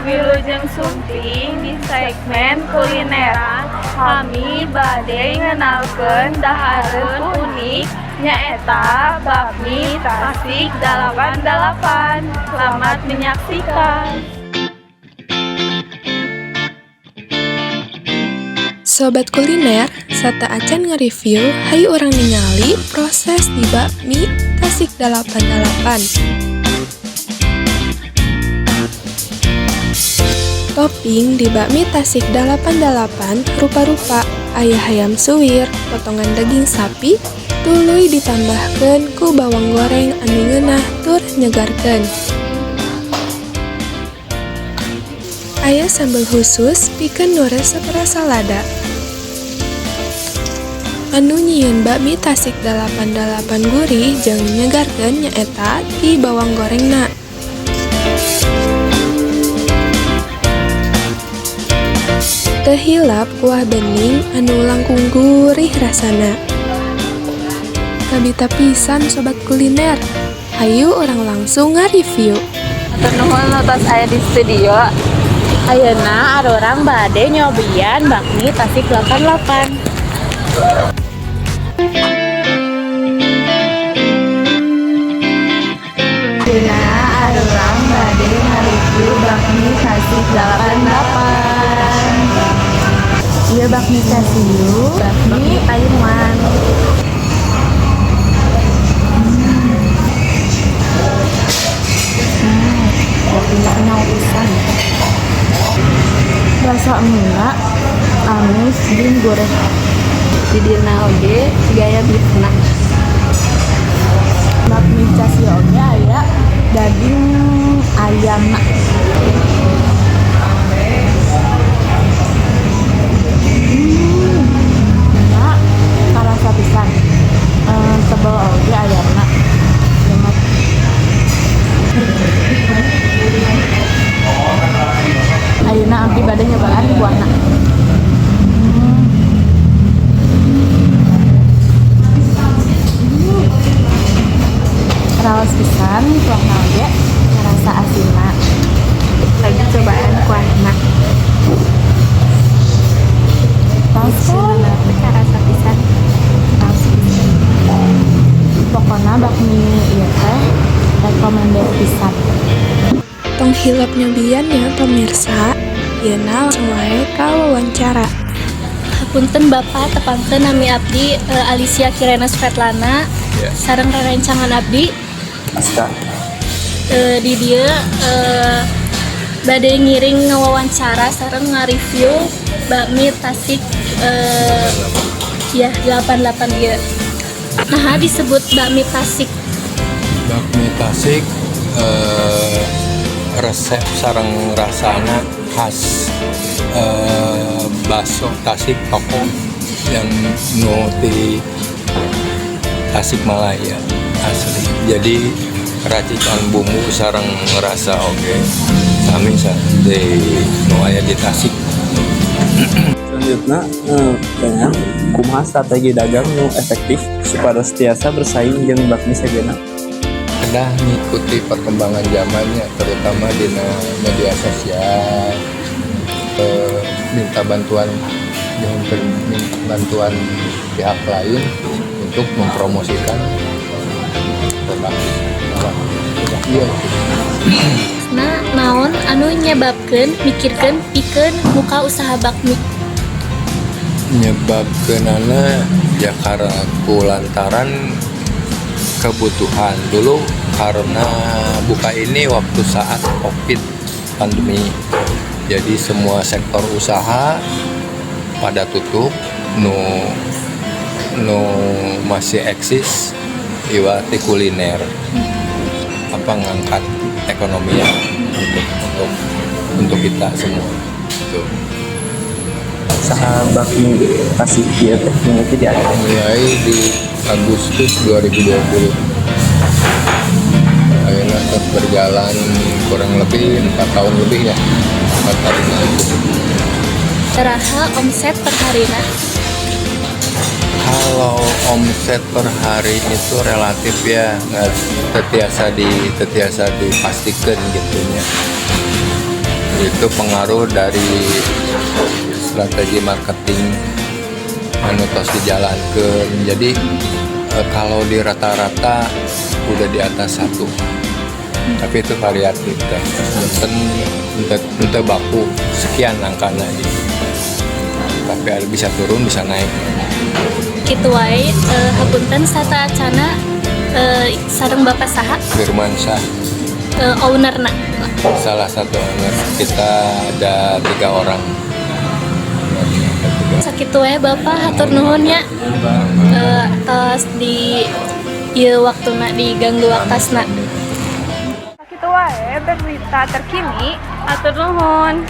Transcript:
Wilujeng Sumping di segmen kulineran kami bade ngenalkeun dahareun unik nyaeta bakmi Tasik 88. Selamat menyaksikan. Sobat kuliner, serta acan nge-review hayu orang ningali proses di bakmi Tasik 88. Topping di bakmi Tasik 88 rupa-rupa aya hayam suwir, potongan daging sapi, tuluy ditambahkeun ku bawang goreng anu ngeunah tur nyegarkeun. Aya sambal khusus pikeun nu resep rasa lada. Anu nyieun bakmi Tasik 88 gurih jeung nyegarkeun nyaeta ti bawang gorengna. Teu hilap kuah bening anu langkung gurih rasana. Kabita pisan sobat kuliner. Hayu orang langsung nge-review. Atur nuhun tos aya di studio. Ayeuna arurang bade nyobian bakmi Tasik 88. Ayeuna arurang bade nge-review bakmi Tasik 88. Ieu bakmi Kasiu, bakmi Taiwan. Kopinya kenyal pisan. Rasa enggak amis jeung goreng. Di dina oge gaya beefna. Bakmi Kasiu oge aya daging ayamna. Karasa pisan. Tebel oge ayamna. Lemak. Ayeuna abdi bade nyobaan buahna. Raos pisan kuahna oge ngarasa asinna. Lagi cobaan kuahna. Asinna teh karasa pisan. Pokona bakmi ieu teh rekomendasi pisan. Tong hilap nyobiannya pemirsa, yeuna langsung wae ka wawancara. Hapunten Bapak, tepangkeun nami abdi Alicia Kirena Svetlana, sareng rerencangan abdi. Di dieu bade ngiring ngawawancara sareng ngareview bakmi Tasik 88 ieu. Nah, disebut bakmi Tasik. Bakmi Tasik resep sareng rasana khas bakso Tasik toko yang nu di Tasik Malaya asli. Jadi racikan bumbu sareng rasa oge sami di nu aya di Tasik. Selanjutnya, dengan kumaha strategi dagang nu efektif supados tiasa bersaing jeung bakmi sagena. Kedah ngikuti perkembangan zamannya, terutama di media sosial, minta bantuan pihak lain untuk mempromosikan produk. Iya. Nah, naon anu nyebabkeun mikirkeun pikeun muka usaha bakmi? Nyebabkeunana ya karena kulantaran kebutuhan dulu, karena buka ini waktu saat COVID pandemi. Jadi semua sektor usaha pada tutup, masih eksis iwati kuliner. Ngangkat ekonominya untuk kita semua. Gitu. Saha bakmi Tasik ieu teh mimiti diadakan Mulai di Agustus 2020. Ayeuna terus berjalan kurang lebih 4 tahun lebih ya. 4 tahun lalu. Teraha omset per harina. Kalau omset per hari itu relatif ya, nggak tetiasa dipastikan gitunya. itu pengaruh dari strategi marketing anu tos dijalankeun. Jadi kalau di rata-rata udah di atas 1, tapi itu variatif dan untuk baku sekian angkanya gitu. Tapi ada bisa turun bisa naik. Kitu wae hapunten sata acana sareng Bapak saha Firman Syah ownerna. salah satu owner, kita ada 3 orang. Sakitu wae Bapak hatur nuhun nya atas di ieu waktuna diganggu waktasna. Kitu wae berita terkini. Atur nuhun.